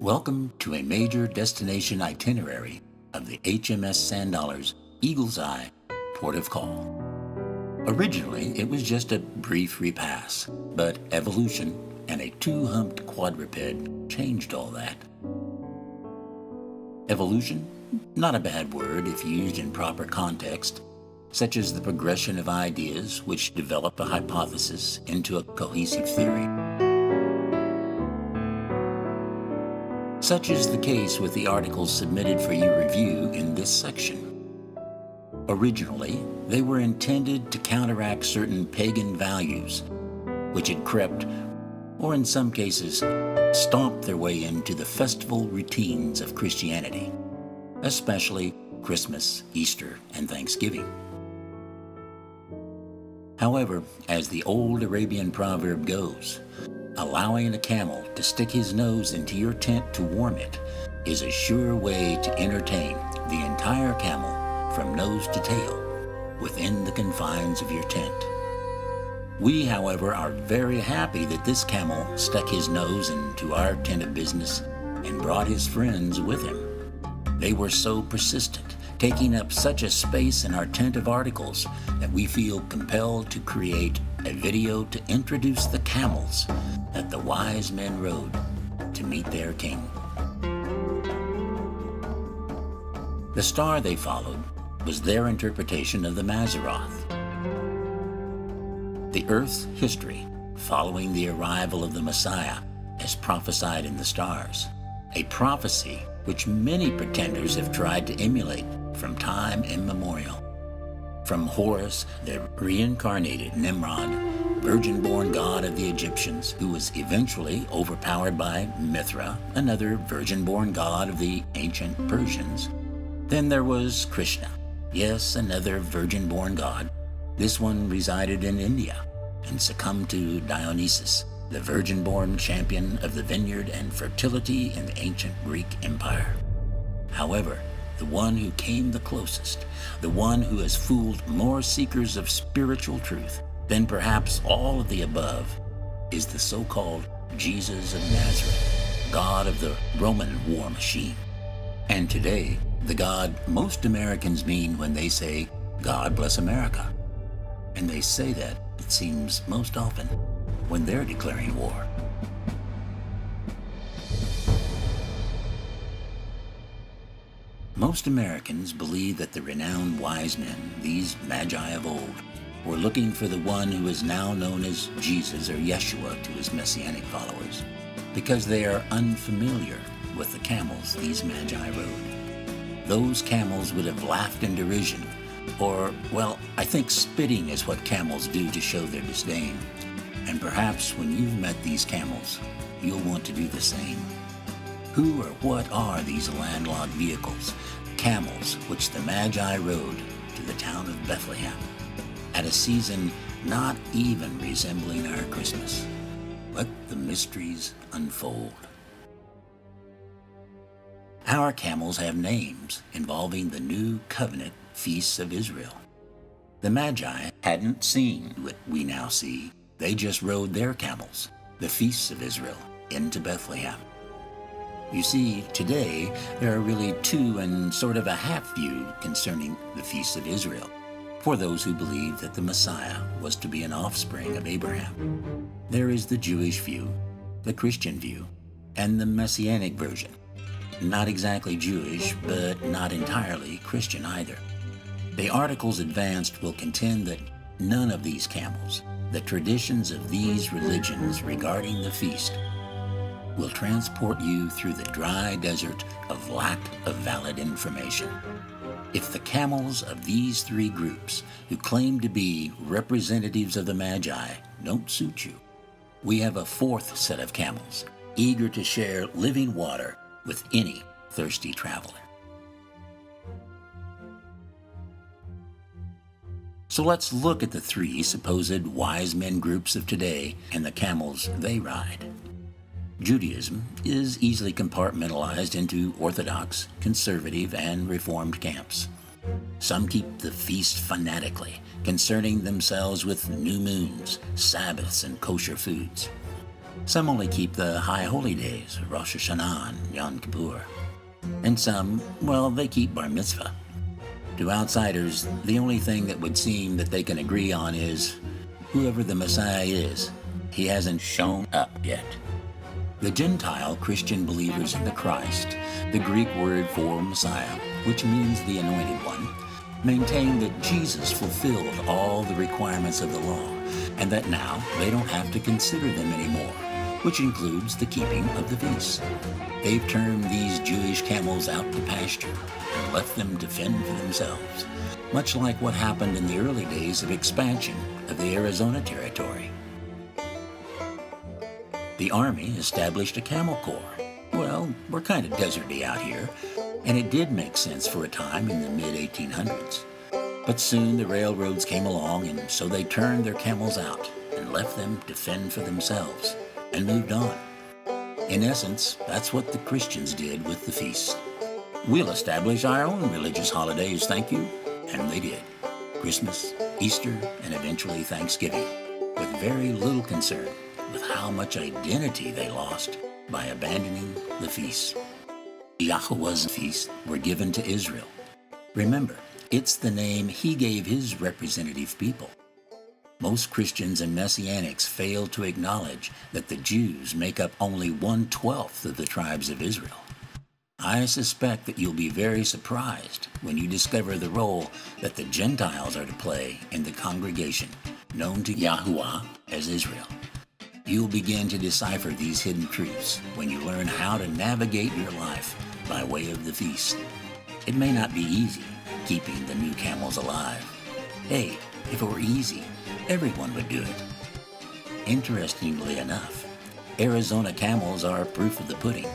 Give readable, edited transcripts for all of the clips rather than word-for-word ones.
Welcome to a major destination itinerary of the HMS Sandollar's Eagle's Eye port of call. Originally, it was just a brief repass, but evolution and a two-humped quadruped changed all that. Evolution? Not a bad word if used in proper context, such as the progression of ideas which develop a hypothesis into a cohesive theory. Such is the case with the articles submitted for your review in this section. Originally, they were intended to counteract certain pagan values, which had crept, or in some cases, stomped their way into the festival routines of Christianity, especially Christmas, Easter, and Thanksgiving. However, as the old Arabian proverb goes, allowing a camel to stick his nose into your tent to warm it is a sure way to entertain the entire camel from nose to tail within the confines of your tent. We, however, are very happy that this camel stuck his nose into our tent of business and brought his friends with him. They were so persistent, taking up such a space in our tent of articles, that we feel compelled to create a video to introduce the camels that the wise men rode to meet their king. The star they followed was their interpretation of the Mazzaroth, the earth's history following the arrival of the Messiah as prophesied in the stars, a prophecy which many pretenders have tried to emulate from time immemorial. From Horus, the reincarnated Nimrod, virgin-born god of the Egyptians, who was eventually overpowered by Mithra, another virgin-born god of the ancient Persians. Then there was Krishna, yes, another virgin-born god. This one resided in India and succumbed to Dionysus, the virgin-born champion of the vineyard and fertility in the ancient Greek Empire. However, the one who came the closest, the one who has fooled more seekers of spiritual truth than perhaps all of the above, is the so-called Jesus of Nazareth, God of the Roman war machine. And today, the God most Americans mean when they say, "God bless America." And they say that, it seems, most often when they're declaring war. Most Americans believe that the renowned wise men, these magi of old, were looking for the one who is now known as Jesus or Yeshua to his messianic followers, because they are unfamiliar with the camels these magi rode. Those camels would have laughed in derision, or, well, I think spitting is what camels do to show their disdain. And perhaps when you've met these camels, you'll want to do the same. Who or what are these landlocked vehicles, camels, which the Magi rode to the town of Bethlehem at a season not even resembling our Christmas? Let the mysteries unfold. Our camels have names involving the new covenant feasts of Israel. The Magi hadn't seen what we now see. They just rode their camels, the feasts of Israel, into Bethlehem. You see, today, there are really two and sort of a half view concerning the feasts of Israel, for those who believe that the Messiah was to be an offspring of Abraham. There is the Jewish view, the Christian view, and the Messianic version. Not exactly Jewish, but not entirely Christian either. The articles advanced will contend that none of these camels, the traditions of these religions regarding the feast, will transport you through the dry desert of lack of valid information. If the camels of these three groups, who claim to be representatives of the Magi, don't suit you, we have a fourth set of camels, eager to share living water with any thirsty traveler. So let's look at the three supposed wise men groups of today and the camels they ride. Judaism is easily compartmentalized into Orthodox, conservative, and Reformed camps. Some keep the feast fanatically, concerning themselves with new moons, Sabbaths, and kosher foods. Some only keep the high holy days, Rosh Hashanah and Yom Kippur. And some, well, they keep Bar Mitzvah. To outsiders, the only thing that would seem that they can agree on is whoever the Messiah is, he hasn't shown up yet. The Gentile Christian believers in the Christ, the Greek word for Messiah, which means the Anointed One, maintain that Jesus fulfilled all the requirements of the law, and that now they don't have to consider them anymore, which includes the keeping of the feasts. They've turned these Jewish camels out to pasture and left them to fend for themselves, much like what happened in the early days of expansion of the Arizona territory. The Army established a camel corps. Well, we're kind of deserty out here, and it did make sense for a time in the mid-1800s. But soon the railroads came along, and so they turned their camels out and left them to fend for themselves and moved on. In essence, that's what the Christians did with the feasts. We'll establish our own religious holidays, thank you. And they did. Christmas, Easter, and eventually Thanksgiving, with very little concern with how much identity they lost by abandoning the feasts. Yahweh's feasts were given to Israel. Remember, it's the name he gave his representative people. Most Christians and Messianics fail to acknowledge that the Jews make up only 1/12 of the tribes of Israel. I suspect that you'll be very surprised when you discover the role that the Gentiles are to play in the congregation known to Yahuwah as Israel. You'll begin to decipher these hidden truths when you learn how to navigate your life by way of the feast. It may not be easy keeping the new camels alive. Hey, if it were easy, everyone would do it. Interestingly enough, Arizona camels are proof of the pudding.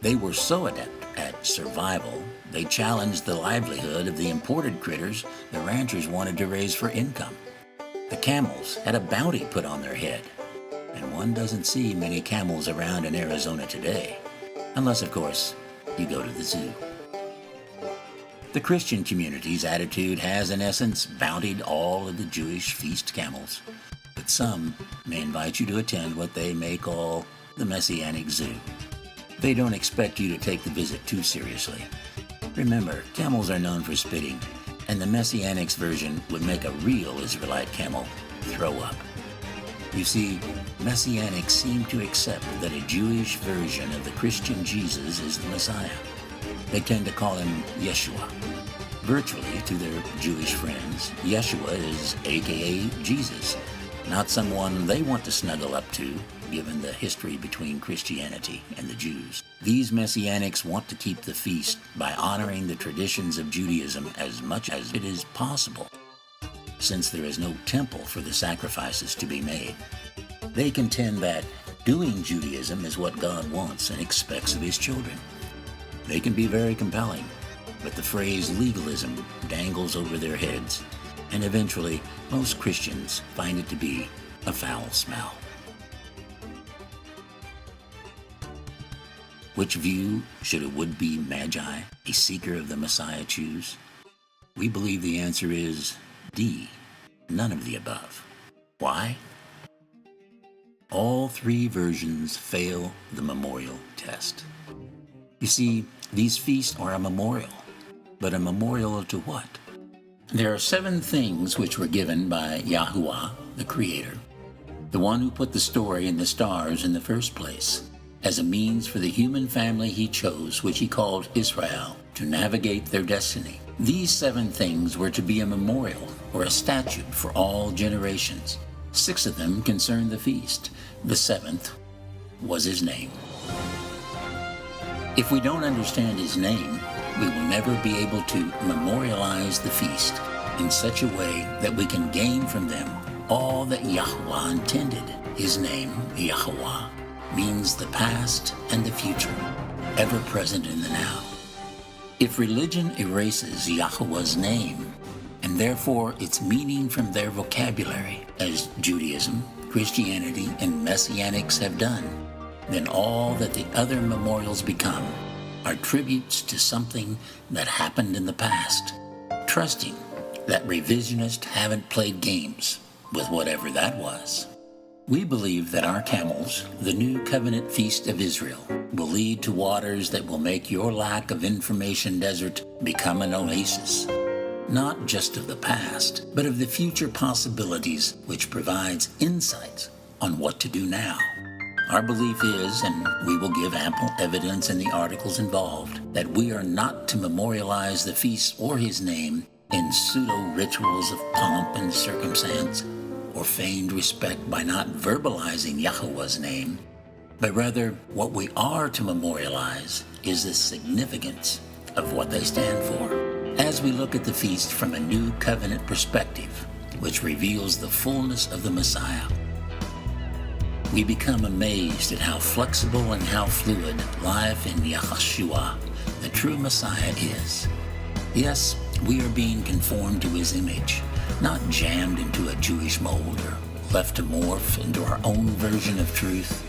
They were so adept at survival, they challenged the livelihood of the imported critters the ranchers wanted to raise for income. The camels had a bounty put on their head, and one doesn't see many camels around in Arizona today, unless, of course, you go to the zoo. The Christian community's attitude has, in essence, bountied all of the Jewish feast camels, but some may invite you to attend what they may call the Messianic Zoo. They don't expect you to take the visit too seriously. Remember, camels are known for spitting, and the Messianics version would make a real Israelite camel throw up. You see, Messianics seem to accept that a Jewish version of the Christian Jesus is the Messiah. They tend to call him Yeshua. Virtually, to their Jewish friends, Yeshua is aka Jesus, not someone they want to snuggle up to, given the history between Christianity and the Jews. These Messianics want to keep the feast by honoring the traditions of Judaism as much as it is possible, since there is no temple for the sacrifices to be made. They contend that doing Judaism is what God wants and expects of his children. They can be very compelling, but the phrase legalism dangles over their heads, and eventually most Christians find it to be a foul smell. Which view should a would-be magi, a seeker of the Messiah, choose? We believe the answer is D, none of the above. Why? All three versions fail the memorial test. You see, these feasts are a memorial, but a memorial to what? There are 7 things which were given by Yahuwah, the Creator, the one who put the story in the stars in the first place, as a means for the human family he chose, which he called Israel, to navigate their destiny. These 7 things were to be a memorial or a statute for all generations. 6 of them concerned the feast. The 7th was his name. If we don't understand his name, we will never be able to memorialize the feast in such a way that we can gain from them all that Yahuwah intended. His name, Yahuwah, means the past and the future, ever present in the now. If religion erases Yahuwah's name, and therefore its meaning from their vocabulary, as Judaism, Christianity, and Messianics have done, then all that the other memorials become are tributes to something that happened in the past, trusting that revisionists haven't played games with whatever that was. We believe that our camels, the new covenant feast of Israel, will lead to waters that will make your lack of information desert become an oasis, not just of the past, but of the future possibilities, which provides insights on what to do now. Our belief is, and we will give ample evidence in the articles involved, that we are not to memorialize the feast or his name in pseudo-rituals of pomp and circumstance, or feigned respect by not verbalizing Yahweh's name, but rather what we are to memorialize is the significance of what they stand for. As we look at the feast from a new covenant perspective, which reveals the fullness of the Messiah, we become amazed at how flexible and how fluid life in Yahushua, the true Messiah, is. Yes, we are being conformed to his image, not jammed into a Jewish mold or left to morph into our own version of truth.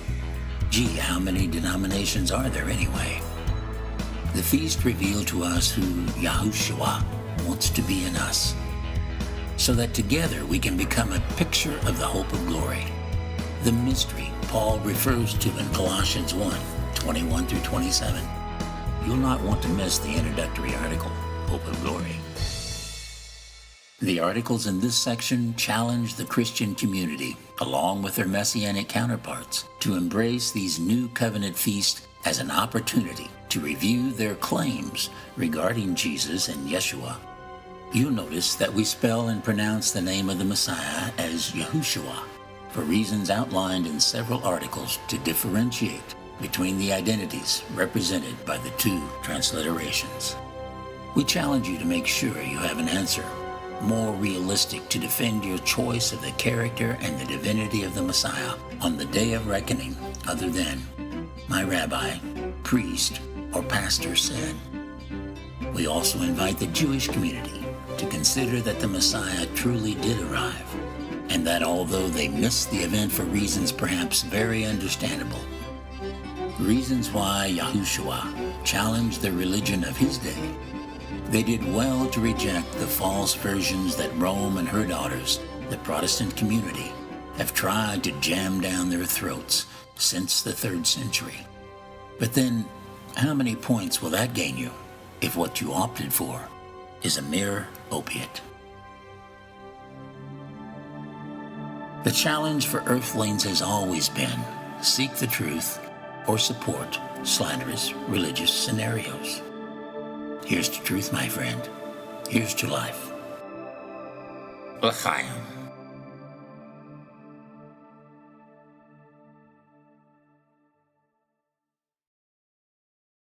Gee, how many denominations are there anyway? The feast revealed to us who Yahushua wants to be in us, so that together we can become a picture of the hope of glory, the mystery Paul refers to in Colossians 1:21 through 27. You'll not want to miss the introductory article, Hope of Glory. The articles in this section challenge the Christian community, along with their Messianic counterparts, to embrace these new covenant feasts as an opportunity to review their claims regarding Jesus and Yeshua. You'll notice that we spell and pronounce the name of the Messiah as Yahushua, for reasons outlined in several articles to differentiate between the identities represented by the two transliterations. We challenge you to make sure you have an answer more realistic to defend your choice of the character and the divinity of the Messiah on the day of reckoning, other than, my rabbi, priest, or pastor said. We also invite the Jewish community to consider that the Messiah truly did arrive, and that although they missed the event for reasons perhaps very understandable, reasons why Yahushua challenged the religion of his day, they did well to reject the false versions that Rome and her daughters, the Protestant community, have tried to jam down their throats since the 3rd century. But then, how many points will that gain you if what you opted for is a mere opiate? The challenge for Earthlings has always been seek the truth or support slanderous religious scenarios. Here's to truth, my friend. Here's to life. L'chaim.